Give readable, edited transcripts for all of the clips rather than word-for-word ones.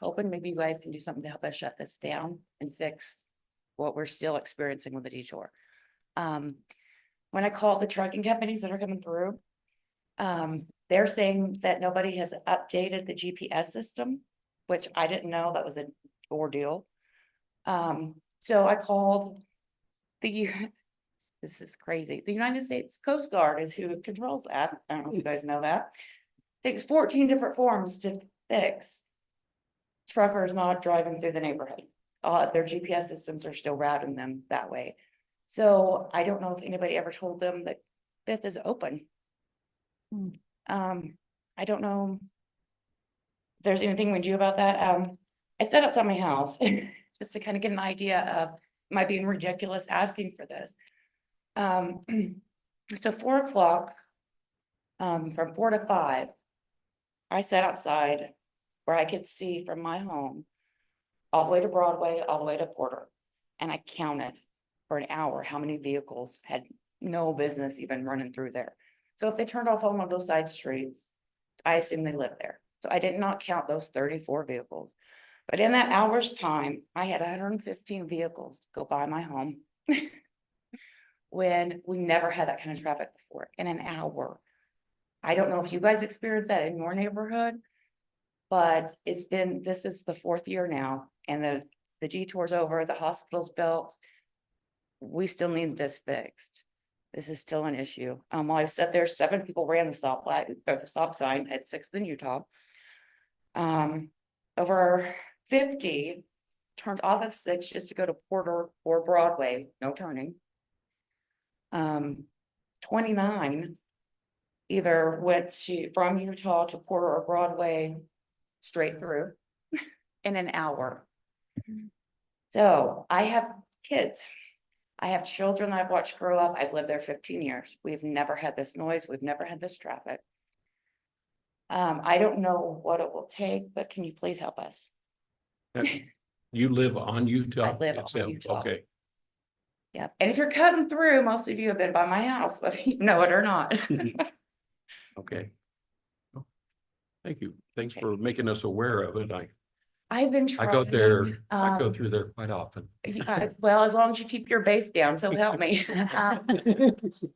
hoping maybe you guys can do something to help us shut this down and fix what we're still experiencing with the detour. When I called the trucking companies that are coming through, they're saying that nobody has updated the GPS system, which I didn't know that was an ordeal. So I called this is crazy. The United States Coast Guard is who controls that. I don't know if you guys know that. Takes 14 different forms to fix truckers not driving through the neighborhood. Their GPS systems are still routing them that way. So I don't know if anybody ever told them that Fifth is open. I don't know if there's anything we do about that. I set outside my house just to kind of get an idea of, am I being ridiculous asking for this? So 4 o'clock, from 4 to 5, I sat outside where I could see from my home all the way to Broadway, all the way to Porter. And I counted for an hour how many vehicles had no business even running through there. So if they turned off on one of those side streets, I assume they live there. So I did not count those 34 vehicles. But in that hour's time, I had 115 vehicles go by my home when we never had that kind of traffic before in an hour. I don't know if you guys experienced that in your neighborhood, but this is the 4th year now, and the detour's over, the hospital's built. We still need this fixed. This is still an issue. While I said there, 7 people ran the stoplight, or the stop sign at 6th in Utah. Over 50 turned off at 6 just to go to Porter or Broadway, no turning. 29 either went from Utah to Porter or Broadway straight through in an hour. So I have kids. I have children that I've watched grow up. I've lived there 15 years. We've never had this noise. We've never had this traffic. I don't know what it will take, but can you please help us? You live on Utah? I live on Utah. Okay. Yeah, and if you're cutting through, most of you have been by my house, whether you know it or not. Okay. Thank you. Thanks for making us aware of it. I've been I trying. go there, I go through there quite often. Well, as long as you keep your base down, so help me.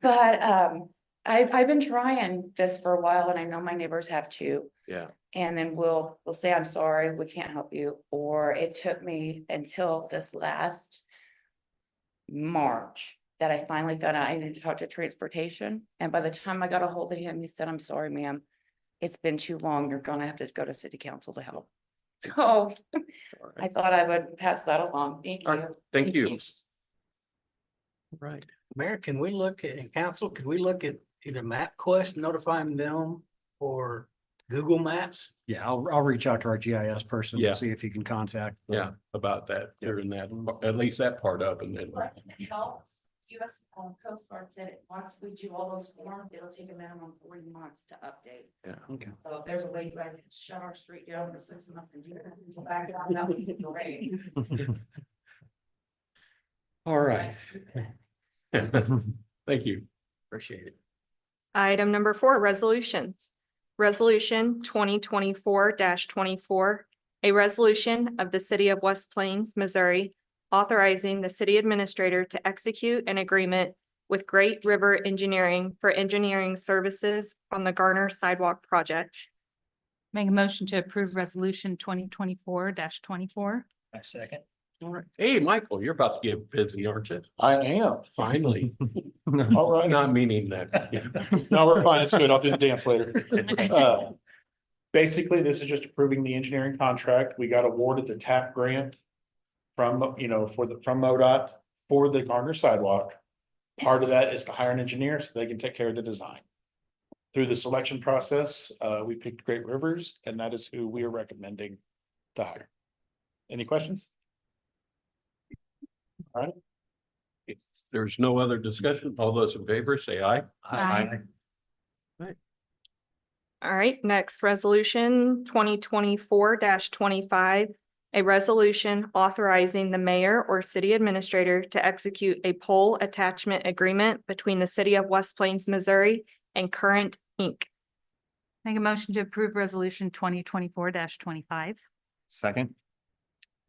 But I've been trying this for a while, and I know my neighbors have too. Yeah. And then we'll say, I'm sorry, we can't help you. Or it took me until this last March that I finally found out I needed to talk to transportation. And by the time I got a hold of him, he said, I'm sorry, ma'am, it's been too long. You're gonna have to go to city council to help. So I thought I would pass that along. Thank you. Thank you. Right. Mayor, can we look at, in council, could we look at either MapQuest notifying them or Google Maps? Yeah, I'll reach out to our GIS person Yeah. and see if he can contact. Yeah, about that, during that, at least that part of it, and then. But it helps. US Coast Guard said it, once we do all those forms, it'll take a minimum 3 months to update. Yeah. Okay. So if there's a way you guys can shut our street down for 6 months and do that, go back out, that would be great. All right. Thank you. Appreciate it. Item number 4, resolutions. Resolution 2024-24, a resolution of the City of West Plains, Missouri, authorizing the city administrator to execute an agreement with Great River Engineering for engineering services on the Garner Sidewalk project. Make a motion to approve resolution 2024-24. I second. All right. Hey, Michael, you're about to get busy, aren't you? I am. Finally. All right. Not meaning that. No, we're fine. It's good. I'll do the dance later. Basically, this is just approving the engineering contract. We got awarded the TAP grant from, from MoDOT for the Garner sidewalk. Part of that is to hire an engineer so they can take care of the design. Through the selection process, we picked Great Rivers, and that is who we are recommending to hire. Any questions? All right. If there's no other discussion, all those in favor say aye. Aye. All right, next resolution 2024-25, a resolution authorizing the mayor or city administrator to execute a pole attachment agreement between the city of West Plains, Missouri and Current Inc. Make a motion to approve resolution 2024-25. Second.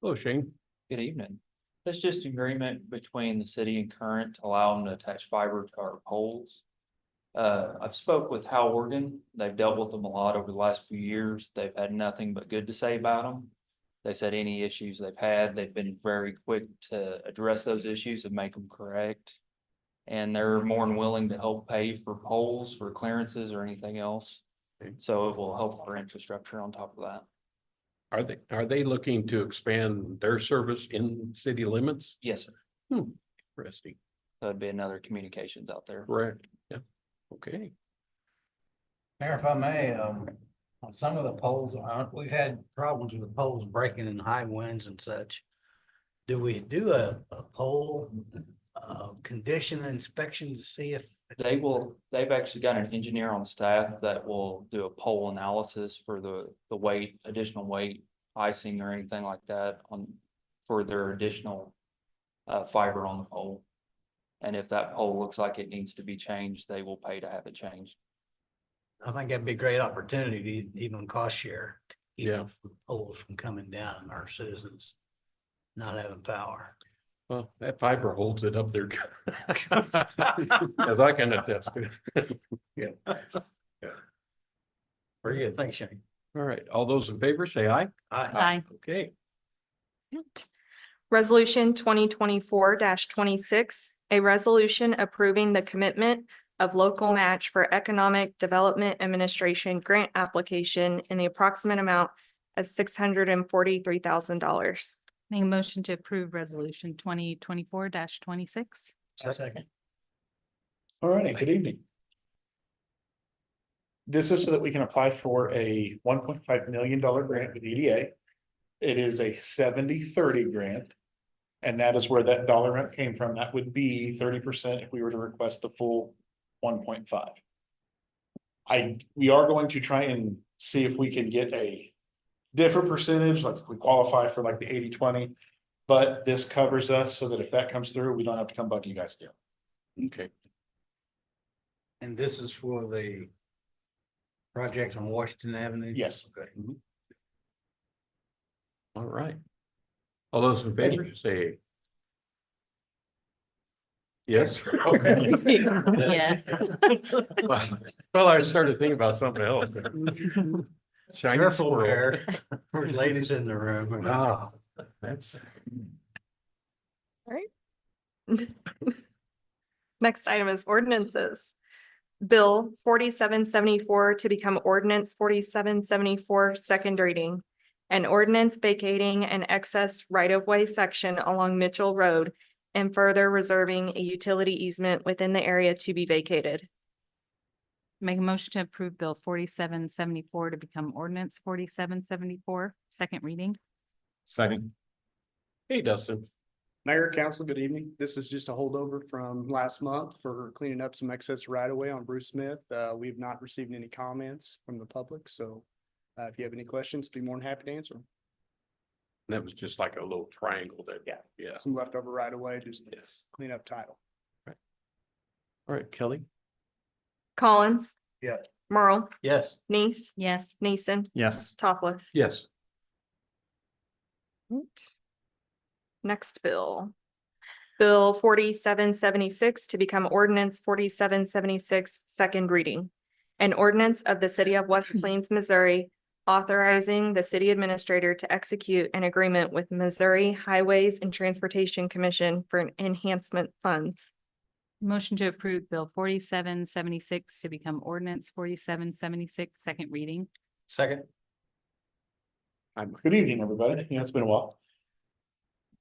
Hello, Shane. Good evening. It's just agreement between the city and Current to allow them to attach fiber to our poles. I've spoke with Hal Organ. They've dealt with them a lot over the last few years. They've had nothing but good to say about them. They said any issues they've had, they've been very quick to address those issues and make them correct. And they're more than willing to help pay for poles, for clearances or anything else. So it will help our infrastructure on top of that. Are they looking to expand their service in city limits? Yes, sir. Interesting. That'd be another communications out there. Correct. Yeah. Okay. Mayor, if I may, on some of the poles, we've had problems with the poles breaking in high winds and such. Do we do a pole, condition inspection to see if? They've actually got an engineer on staff that will do a pole analysis for the weight, additional weight, icing or anything like that for their additional fiber on the pole. And if that pole looks like it needs to be changed, they will pay to have it changed. I think that'd be a great opportunity to even cost share. To keep Yeah. the poles from coming down and our citizens not having power. Well, that fiber holds it up there. As I can attest to. Yeah. Very good. Thanks, Shane. All right. All those in favor, say aye. Aye. Okay. Resolution 2024-26, a resolution approving the commitment of local match for Economic Development Administration grant application in the approximate amount of $643,000. Make a motion to approve resolution 2024-26. Second. All righty, good evening. This is so that we can apply for a $1.5 million grant with EDA. It is a 70-30 grant. And that is where that dollar amount came from. That would be 30% if we were to request the full 1.5. We are going to try and see if we can get a different percentage, like if we qualify for like the 80-20. But this covers us so that if that comes through, we don't have to come bug you guys again. Okay. And this is for the project on Washington Avenue? Yes. Okay. All right. All those in favor, say. Yes. Okay. Yes. Well, I started thinking about something else. Shiny Careful squirrel. there. For ladies in the room. Ah, that's, Next item is ordinances. Bill 4774 to become ordinance 4774, second reading. An ordinance vacating an excess right-of-way section along Mitchell Road and further reserving a utility easement within the area to be vacated. Make a motion to approve bill 4774 to become ordinance 4774, second reading. Second. hey, Dustin. Mayor, council, good evening. This is just a holdover from last month for cleaning up some excess right of way on Bruce Smith. We've not received any comments from the public, so if you have any questions, be more than happy to answer them. That was just like a little triangle that. Yeah. Some leftover right of way, just Yes. clean up title. All right, Kelly. Collins. Yes. Merle, Yes. Neese, Yes. Neeson, Yes. Topliff. Yes. Next bill. Bill 4776 to become ordinance 4776, second reading. An ordinance of the city of West Plains, Missouri, authorizing the city administrator to execute an agreement with Missouri Highways and Transportation Commission for enhancement funds. Motion to approve bill 4776 to become ordinance 4776, second reading. Second. Good evening, everybody. It's been a while.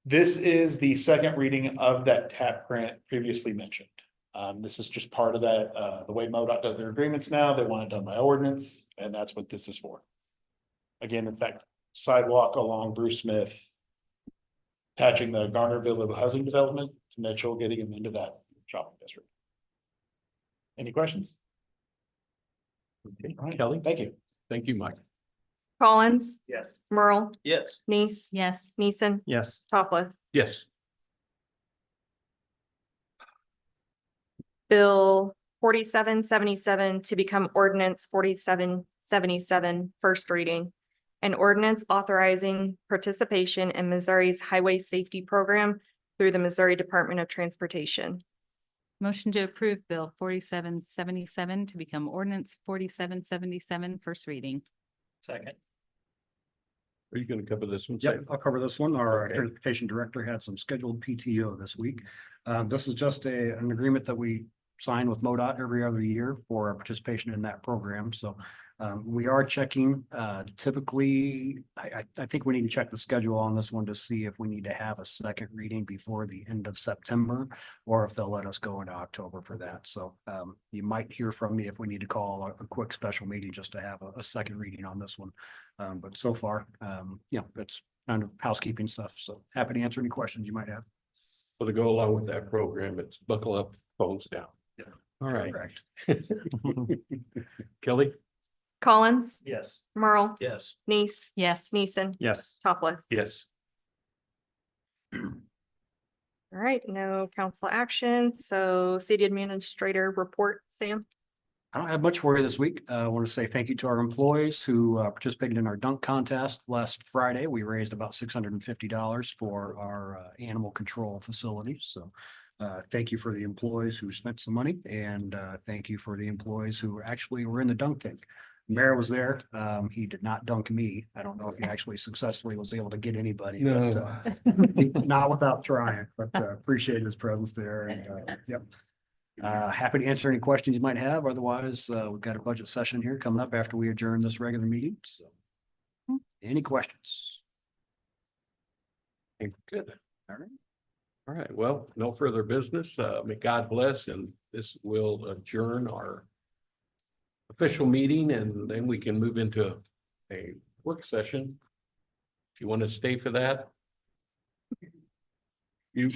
This is the second reading of that TAP grant previously mentioned. This is just part of that, the way MoDOT does their agreements now, they want it done by ordinance, and that's what this is for. Again, it's that sidewalk along Bruce Smith, attaching the Garnerville housing development to Mitchell, getting them into that shopping district. Any questions? Okay, All right, Kelly. thank you. Thank you, Mike. Collins, Yes. Merle, Yes. Neese, Yes. Neeson, Yes. Topliff. Yes. Bill 4777 to become ordinance 4777, first reading. an ordinance authorizing participation in Missouri's Highway Safety Program through the Missouri Department of Transportation. Motion to approve Bill 4777 to become ordinance 4777, first reading. Second. Are you gonna cover this one? Yep, Sam? I'll cover this one. Our Okay. transportation director had some scheduled PTO this week. This is just an agreement that we sign with MoDOT every other year for our participation in that program. So we are checking, typically, I think we need to check the schedule on this one to see if we need to have a second reading before the end of September, or if they'll let us go into October for that. So you might hear from me if we need to call a quick special meeting just to have a second reading on this one. But so far, it's kind of housekeeping stuff. So happy to answer any questions you might have. So to go along with that program, it's buckle up, phones down. Yeah. All right. Correct. Kelly? Collins, Yes. Merle, Yes. Neese, Yes. Neeson, Yes. Topliff. Yes. All right, no council action. So city administrator report, Sam. I don't have much for you this week. I want to say thank you to our employees who participated in our dunk contest last Friday. We raised about $650 for our animal control facilities. So thank you for the employees who spent some money, and thank you for the employees who actually were in the dunk tank. Mayor was there. He did not dunk me. I don't know if he actually successfully was able to get anybody. but, not without trying, but appreciate his presence there. And yep. Happy to answer any questions you might have. Otherwise, we've got a budget session here coming up after we adjourn this regular meeting. So any questions? Good. All right. All right, well, no further business. May God bless, and this will adjourn our official meeting, and then we can move into a work session. If you want to stay for that. You're